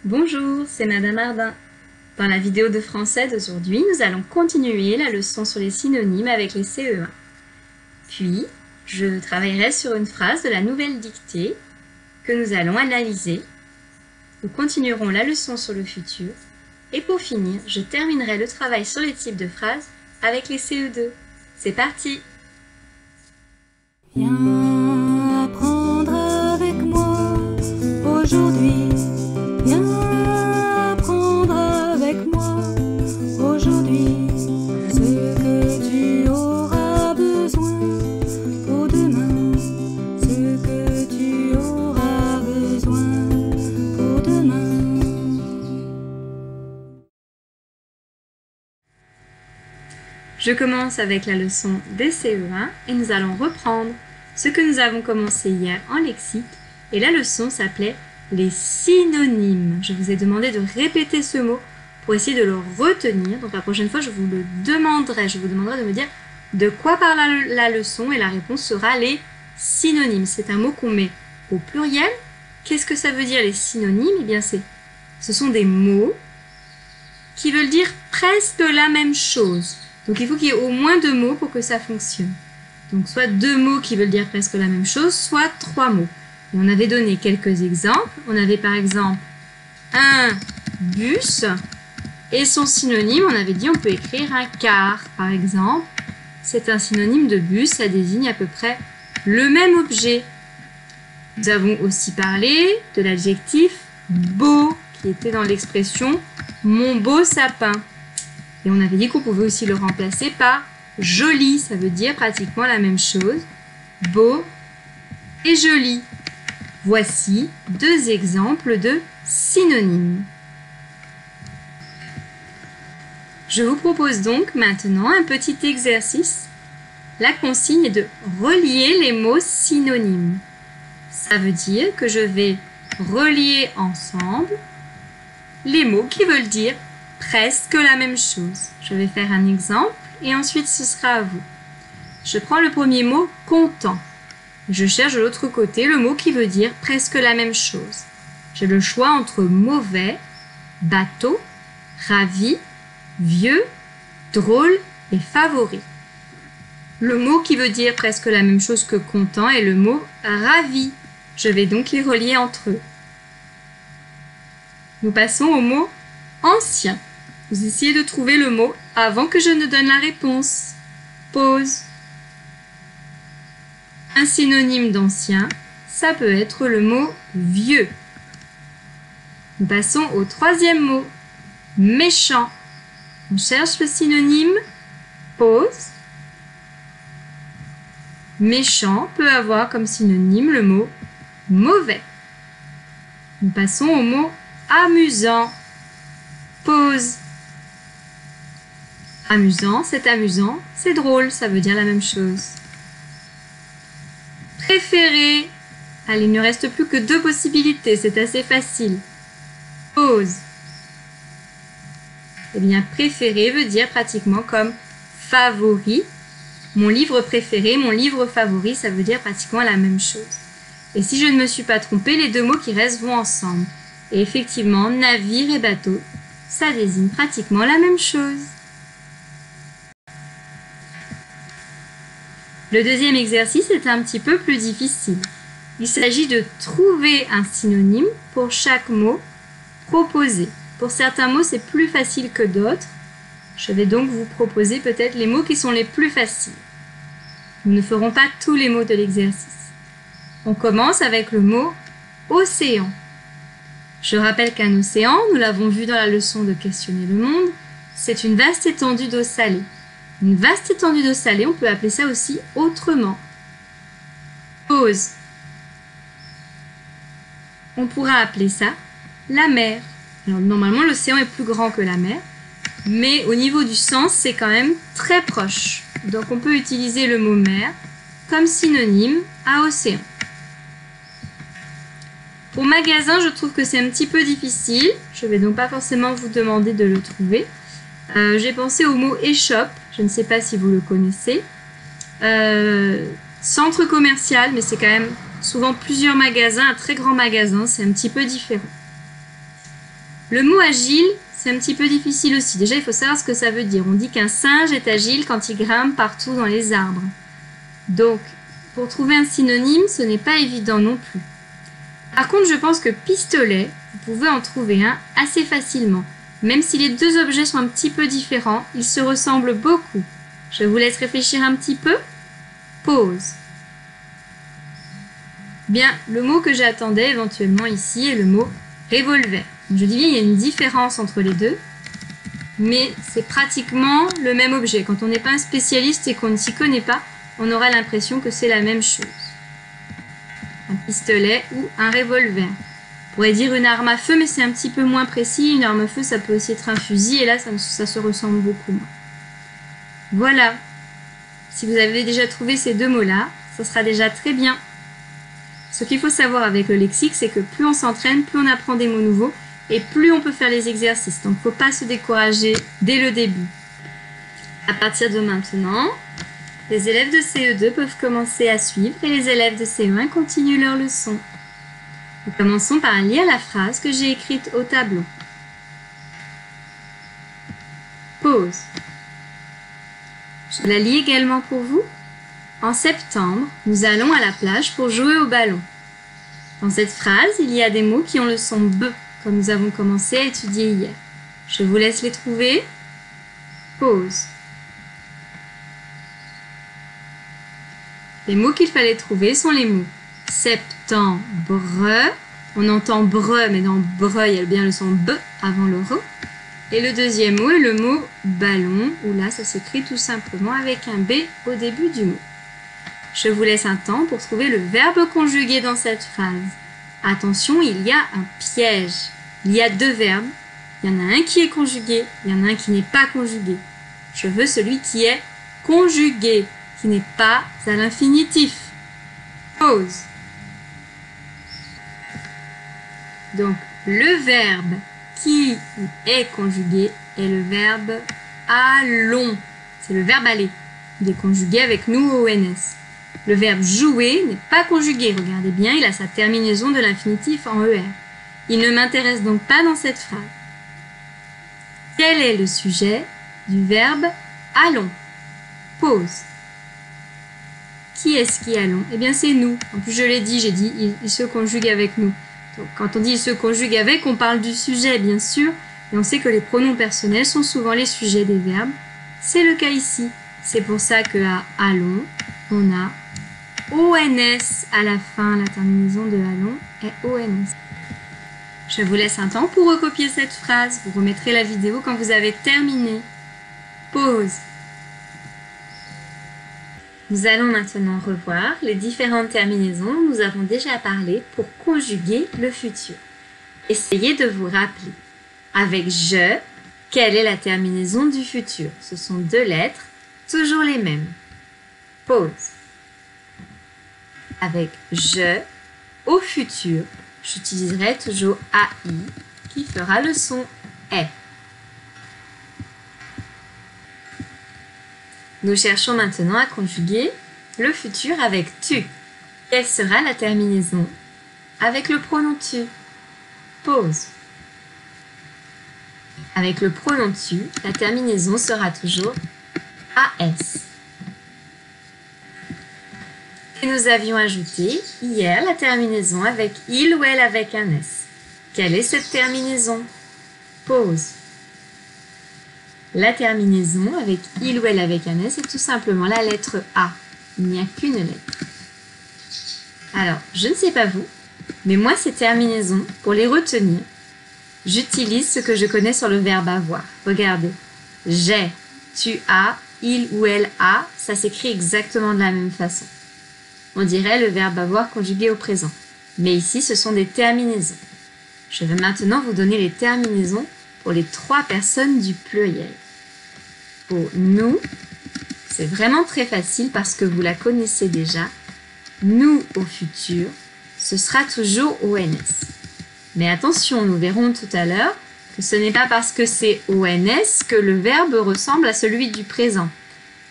Bonjour, c'est Madame Ardin. Dans la vidéo de français d'aujourd'hui, nous allons continuer la leçon sur les synonymes avec les CE1. Puis, je travaillerai sur une phrase de la nouvelle dictée que nous allons analyser. Nous continuerons la leçon sur le futur. Et pour finir, je terminerai le travail sur les types de phrases avec les CE2. C'est parti! Viens apprendre avec moi aujourd'hui. Viens apprendre avec moi aujourd'hui ce que tu auras besoin pour demain. Ce que tu auras besoin pour demain. Je commence avec la leçon des CE1 et nous allons reprendre ce que nous avons commencé hier en lexique et la leçon s'appelait les synonymes. Je vous ai demandé de répéter ce mot pour essayer de le retenir. Donc la prochaine fois, je vous demanderai de me dire de quoi parle la leçon et la réponse sera les synonymes. C'est un mot qu'on met au pluriel. Qu'est-ce que ça veut dire les synonymes? Eh bien, ce sont des mots qui veulent dire presque la même chose. Donc il faut qu'il y ait au moins 2 mots pour que ça fonctionne. Donc soit 2 mots qui veulent dire presque la même chose, soit 3 mots. Et on avait donné quelques exemples. On avait par exemple un bus et son synonyme, on avait dit on peut écrire un car par exemple. C'est un synonyme de bus, ça désigne à peu près le même objet. Nous avons aussi parlé de l'adjectif beau qui était dans l'expression mon beau sapin. Et on avait dit qu'on pouvait aussi le remplacer par joli, ça veut dire pratiquement la même chose. Beau et joli. Voici 2 exemples de synonymes. Je vous propose donc maintenant un petit exercice. La consigne est de relier les mots synonymes. Ça veut dire que je vais relier ensemble les mots qui veulent dire presque la même chose. Je vais faire un exemple et ensuite ce sera à vous. Je prends le premier mot content. Je cherche de l'autre côté le mot qui veut dire presque la même chose. J'ai le choix entre mauvais, bateau, ravi, vieux, drôle et favori. Le mot qui veut dire presque la même chose que content est le mot ravi. Je vais donc les relier entre eux. Nous passons au mot ancien. Vous essayez de trouver le mot avant que je ne donne la réponse. Pause. Un synonyme d'ancien, ça peut être le mot vieux. Nous passons au 3e mot, méchant. On cherche le synonyme, pause. Méchant peut avoir comme synonyme le mot mauvais. Nous passons au mot amusant. Pause. Amusant, c'est drôle, ça veut dire la même chose. Préféré. Allez, il ne reste plus que 2 possibilités, c'est assez facile. Pause. Eh bien, préféré veut dire pratiquement comme favori. Mon livre préféré, mon livre favori, ça veut dire pratiquement la même chose. Et si je ne me suis pas trompée, les 2 mots qui restent vont ensemble. Et effectivement, navire et bateau, ça désigne pratiquement la même chose. Le 2e exercice est un petit peu plus difficile. Il s'agit de trouver un synonyme pour chaque mot proposé. Pour certains mots, c'est plus facile que d'autres. Je vais donc vous proposer peut-être les mots qui sont les plus faciles. Nous ne ferons pas tous les mots de l'exercice. On commence avec le mot océan. Je rappelle qu'un océan, nous l'avons vu dans la leçon de questionner le monde, c'est une vaste étendue d'eau salée. Une vaste étendue d'eau salée, on peut appeler ça aussi autrement. Pause. On pourra appeler ça la mer. Alors, normalement, l'océan est plus grand que la mer, mais au niveau du sens, c'est quand même très proche. Donc, on peut utiliser le mot mer comme synonyme à océan. Pour magasin, je trouve que c'est un petit peu difficile. Je ne vais donc pas forcément vous demander de le trouver. J'ai pensé au mot échoppe. Je ne sais pas si vous le connaissez. Centre commercial, mais c'est quand même souvent plusieurs magasins, un très grand magasin, c'est un petit peu différent. Le mot agile, c'est un petit peu difficile aussi. Déjà, il faut savoir ce que ça veut dire. On dit qu'un singe est agile quand il grimpe partout dans les arbres. Donc, pour trouver un synonyme, ce n'est pas évident non plus. Par contre, je pense que pistolet, vous pouvez en trouver un assez facilement. Même si les deux objets sont un petit peu différents, ils se ressemblent beaucoup. Je vous laisse réfléchir un petit peu. Pause. Bien, le mot que j'attendais éventuellement ici est le mot revolver. Je dis bien, il y a une différence entre les deux, mais c'est pratiquement le même objet. Quand on n'est pas un spécialiste et qu'on ne s'y connaît pas, on aura l'impression que c'est la même chose. Un pistolet ou un revolver. On pourrait dire une arme à feu, mais c'est un petit peu moins précis. Une arme à feu, ça peut aussi être un fusil, et là, ça se ressemble beaucoup moins. Voilà. Si vous avez déjà trouvé ces deux mots-là, ça sera déjà très bien. Ce qu'il faut savoir avec le lexique, c'est que plus on s'entraîne, plus on apprend des mots nouveaux, et plus on peut faire les exercices. Donc, il ne faut pas se décourager dès le début. À partir de maintenant, les élèves de CE2 peuvent commencer à suivre et les élèves de CE1 continuent leur leçon. Nous commençons par lire la phrase que j'ai écrite au tableau. Pause. Je la lis également pour vous. En septembre, nous allons à la plage pour jouer au ballon. Dans cette phrase, il y a des mots qui ont le son B, comme nous avons commencé à étudier hier. Je vous laisse les trouver. Pause. Les mots qu'il fallait trouver sont les mots septembre. On entend bre, mais dans bre, il y a bien le son B avant le re. Et le deuxième mot est le mot ballon, où là, ça s'écrit tout simplement avec un B au début du mot. Je vous laisse un temps pour trouver le verbe conjugué dans cette phrase. Attention, il y a un piège. Il y a deux verbes. Il y en a un qui est conjugué, il y en a un qui n'est pas conjugué. Je veux celui qui est conjugué, qui n'est pas à l'infinitif. Pause. Donc, le verbe qui est conjugué est le verbe allons. C'est le verbe aller. Il est conjugué avec nous au ONS. Le verbe jouer n'est pas conjugué. Regardez bien, il a sa terminaison de l'infinitif en ER. Il ne m'intéresse donc pas dans cette phrase. Quel est le sujet du verbe allons? Pause. Qui est-ce qui allons? Eh bien, c'est nous. En plus, je l'ai dit, j'ai dit il se conjugue avec nous. Donc, quand on dit il se conjugue avec, on parle du sujet, bien sûr. Et on sait que les pronoms personnels sont souvent les sujets des verbes. C'est le cas ici. C'est pour ça qu'à allons, on a ONS à la fin. La terminaison de allons est ONS. Je vous laisse un temps pour recopier cette phrase. Vous remettrez la vidéo quand vous avez terminé. Pause. Nous allons maintenant revoir les différentes terminaisons dont nous avons déjà parlé pour conjuguer le futur. Essayez de vous rappeler. Avec je, quelle est la terminaison du futur? Ce sont deux lettres, toujours les mêmes. Pause. Avec je, au futur, j'utiliserai toujours AI qui fera le son est. Nous cherchons maintenant à conjuguer le futur avec tu. Quelle sera la terminaison avec le pronom tu? Pause. Avec le pronom tu, la terminaison sera toujours AS. Et nous avions ajouté hier la terminaison avec il ou elle avec un S. Quelle est cette terminaison? Pause. La terminaison avec il ou elle avec un S est tout simplement la lettre A. Il n'y a qu'une lettre. Alors, je ne sais pas vous, mais moi ces terminaisons, pour les retenir, j'utilise ce que je connais sur le verbe avoir. Regardez, j'ai, tu as, il ou elle a, ça s'écrit exactement de la même façon. On dirait le verbe avoir conjugué au présent. Mais ici, ce sont des terminaisons. Je vais maintenant vous donner les terminaisons pour les trois personnes du pluriel. Pour nous, c'est vraiment très facile parce que vous la connaissez déjà. Nous au futur, ce sera toujours ONS. Mais attention, nous verrons tout à l'heure que ce n'est pas parce que c'est ONS que le verbe ressemble à celui du présent.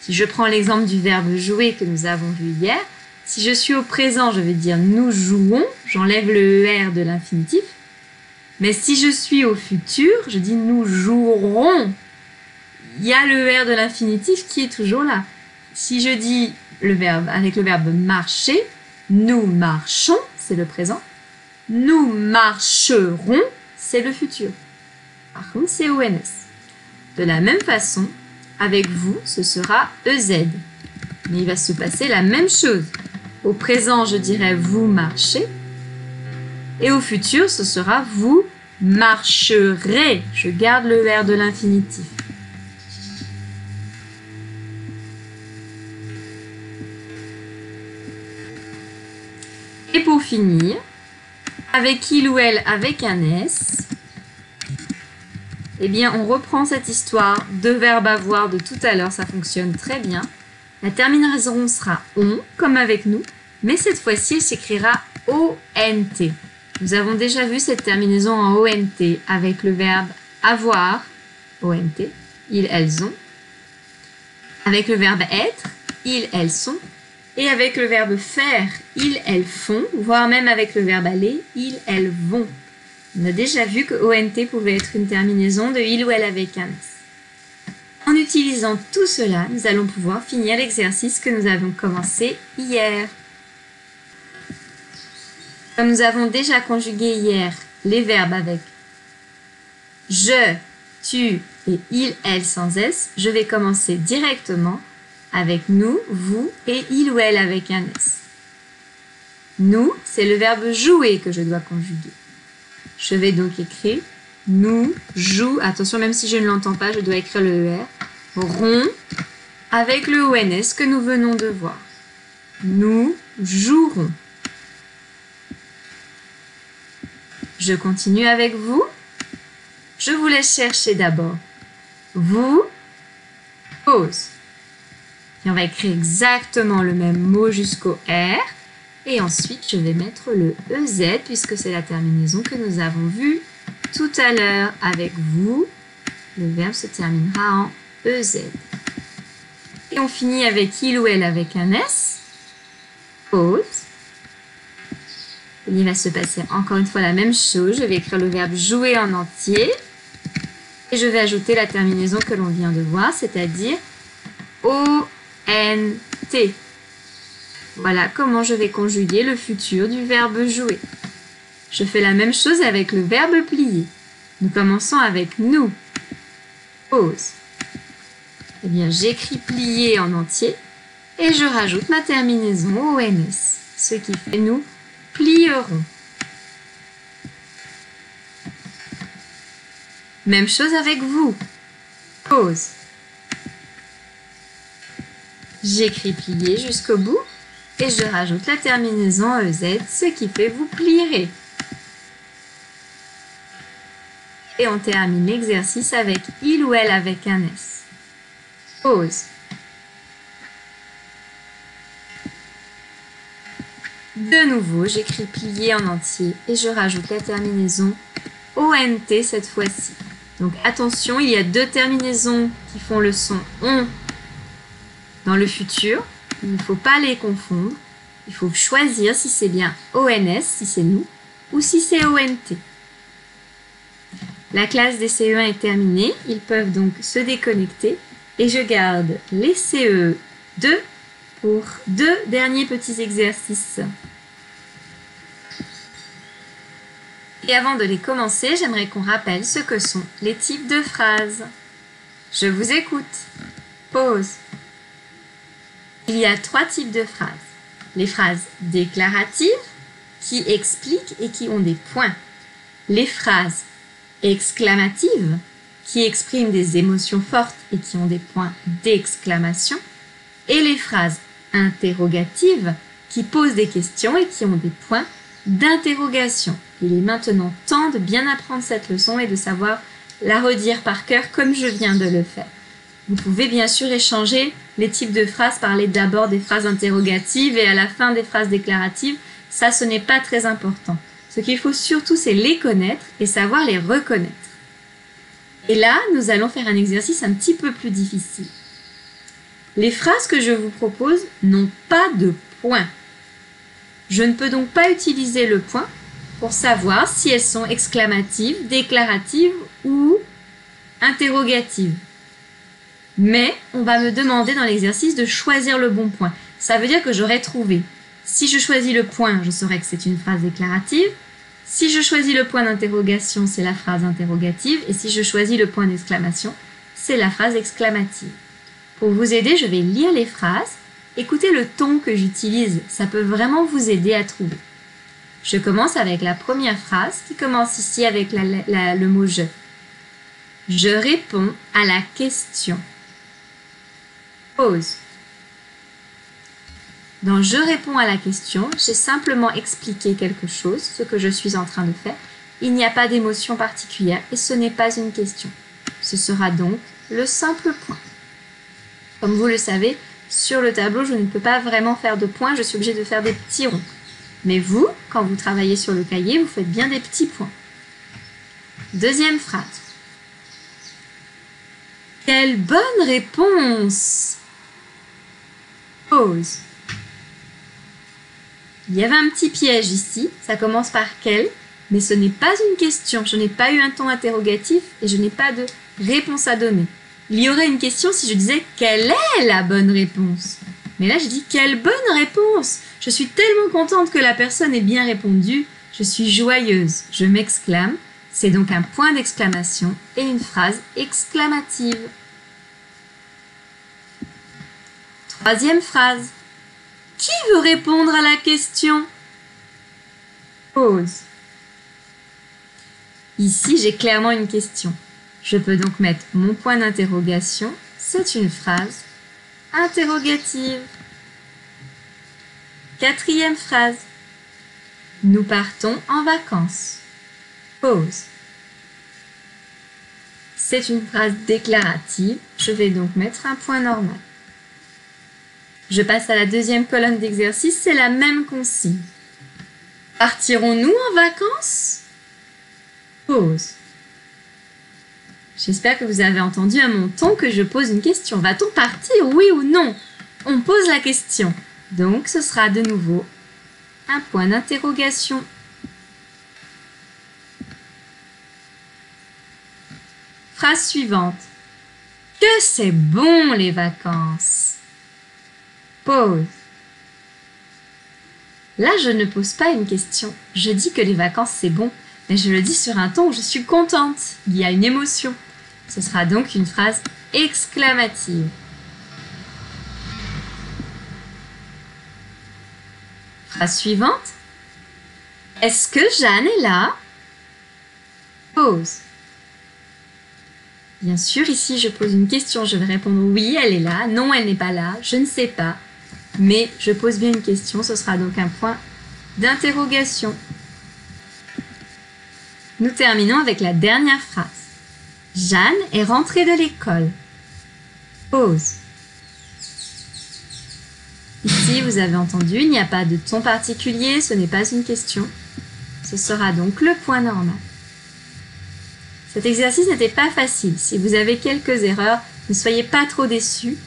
Si je prends l'exemple du verbe jouer que nous avons vu hier, si je suis au présent, je vais dire nous jouons, j'enlève le ER de l'infinitif. Mais si je suis au futur, je dis nous jouerons. Il y a le R de l'infinitif qui est toujours là. Si je dis le verbe avec le verbe marcher, nous marchons, c'est le présent. Nous marcherons, c'est le futur. Par contre, c'est ONS. De la même façon, avec vous, ce sera EZ. Mais il va se passer la même chose. Au présent, je dirais vous marchez. Et au futur, ce sera vous marcherez. Je garde le R de l'infinitif. Et pour finir, avec il ou elle avec un S, eh bien, on reprend cette histoire de verbe avoir de tout à l'heure, ça fonctionne très bien. La terminaison sera on, comme avec nous, mais cette fois-ci, elle s'écrira ONT. Nous avons déjà vu cette terminaison en ONT avec le verbe avoir, ONT, ils, elles ont, avec le verbe être, ils, elles sont, et avec le verbe faire, ils, elles font, voire même avec le verbe aller, ils, elles vont. On a déjà vu que ONT pouvait être une terminaison de il ou elle avec un S. En utilisant tout cela, nous allons pouvoir finir l'exercice que nous avons commencé hier. Comme nous avons déjà conjugué hier les verbes avec je, tu et il, elle sans S, je vais commencer directement avec nous, vous et il ou elle avec un S. Nous, c'est le verbe jouer que je dois conjuguer. Je vais donc écrire nous, joue, attention même si je ne l'entends pas, je dois écrire le ER, rond avec le ONS que nous venons de voir. Nous jouerons. Je continue avec vous. Je vous laisse chercher d'abord. Vous, pause. Et on va écrire exactement le même mot jusqu'au R. Et ensuite, je vais mettre le EZ puisque c'est la terminaison que nous avons vue tout à l'heure avec vous. Le verbe se terminera en EZ. Et on finit avec il ou elle avec un S. Pause. Il va se passer encore une fois la même chose. Je vais écrire le verbe jouer en entier. Et je vais ajouter la terminaison que l'on vient de voir, c'est-à-dire ONT. Voilà comment je vais conjuguer le futur du verbe jouer. Je fais la même chose avec le verbe plier. Nous commençons avec nous. Pause. Eh bien, j'écris plier en entier et je rajoute ma terminaison ONS, ce qui fait nous plierons. Même chose avec vous. Pause. J'écris plier jusqu'au bout et je rajoute la terminaison EZ, ce qui fait vous plierez. Et on termine l'exercice avec il ou elle avec un S. Pause. De nouveau, j'écris plier en entier et je rajoute la terminaison ONT cette fois-ci. Donc attention, il y a deux terminaisons qui font le son on dans le futur. Il ne faut pas les confondre. Il faut choisir si c'est bien ONS, si c'est nous, ou si c'est ONT. La classe des CE1 est terminée. Ils peuvent donc se déconnecter. Et je garde les CE2 pour deux derniers petits exercices. Et avant de les commencer, j'aimerais qu'on rappelle ce que sont les types de phrases. Je vous écoute. Pause. Il y a trois types de phrases. Les phrases déclaratives, qui expliquent et qui ont des points. Les phrases exclamatives, qui expriment des émotions fortes et qui ont des points d'exclamation. Et les phrases interrogatives, qui posent des questions et qui ont des points d'interrogation. Il est maintenant temps de bien apprendre cette leçon et de savoir la redire par cœur comme je viens de le faire. Vous pouvez bien sûr échanger les types de phrases, parler d'abord des phrases interrogatives et à la fin des phrases déclaratives. Ça, ce n'est pas très important. Ce qu'il faut surtout, c'est les connaître et savoir les reconnaître. Et là, nous allons faire un exercice un petit peu plus difficile. Les phrases que je vous propose n'ont pas de point. Je ne peux donc pas utiliser le point pour savoir si elles sont exclamatives, déclaratives ou interrogatives. Mais on va me demander dans l'exercice de choisir le bon point. Ça veut dire que j'aurai trouvé. Si je choisis le point, je saurai que c'est une phrase déclarative. Si je choisis le point d'interrogation, c'est la phrase interrogative. Et si je choisis le point d'exclamation, c'est la phrase exclamative. Pour vous aider, je vais lire les phrases. Écoutez le ton que j'utilise, ça peut vraiment vous aider à trouver. Je commence avec la première phrase qui commence ici avec le mot « je ». Je réponds à la question. Pause. Dans « je réponds à la question », j'ai simplement expliqué quelque chose, ce que je suis en train de faire. Il n'y a pas d'émotion particulière et ce n'est pas une question. Ce sera donc le simple point. Comme vous le savez, sur le tableau, je ne peux pas vraiment faire de points, je suis obligée de faire des petits ronds. Mais vous, quand vous travaillez sur le cahier, vous faites bien des petits points. Deuxième phrase. Quelle bonne réponse! Pause. Il y avait un petit piège ici, ça commence par « quelle », mais ce n'est pas une question, je n'ai pas eu un ton interrogatif et je n'ai pas de réponse à donner. Il y aurait une question si je disais « quelle est la bonne réponse ?» Mais là, je dis « quelle bonne réponse !» Je suis tellement contente que la personne ait bien répondu, je suis joyeuse, je m'exclame. C'est donc un point d'exclamation et une phrase exclamative. Troisième phrase. Qui veut répondre à la question? Pause. Ici, j'ai clairement une question. Je peux donc mettre mon point d'interrogation. C'est une phrase interrogative. Quatrième phrase. Nous partons en vacances. Pause. C'est une phrase déclarative. Je vais donc mettre un point normal. Je passe à la deuxième colonne d'exercice, c'est la même consigne. Partirons-nous en vacances? Pause. J'espère que vous avez entendu à mon ton que je pose une question. Va-t-on partir, oui ou non? On pose la question. Donc, ce sera de nouveau un point d'interrogation. Phrase suivante. Que c'est bon les vacances! Pause. Là, je ne pose pas une question. Je dis que les vacances, c'est bon, mais je le dis sur un ton où je suis contente. Il y a une émotion. Ce sera donc une phrase exclamative. Phrase suivante. Est-ce que Jeanne est là? Pause. Bien sûr, ici, je pose une question. Je vais répondre oui, elle est là. Non, elle n'est pas là. Je ne sais pas. Mais je pose bien une question. Ce sera donc un point d'interrogation. Nous terminons avec la dernière phrase. Jeanne est rentrée de l'école. Pause. Ici, vous avez entendu, il n'y a pas de ton particulier, ce n'est pas une question. Ce sera donc le point normal. Cet exercice n'était pas facile. Si vous avez quelques erreurs, ne soyez pas trop déçus.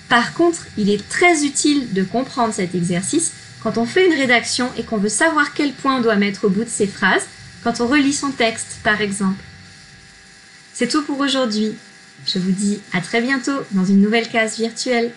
Par contre, il est très utile de comprendre cet exercice quand on fait une rédaction et qu'on veut savoir quel point on doit mettre au bout de ses phrases, quand on relit son texte, par exemple. C'est tout pour aujourd'hui. Je vous dis à très bientôt dans une nouvelle case virtuelle.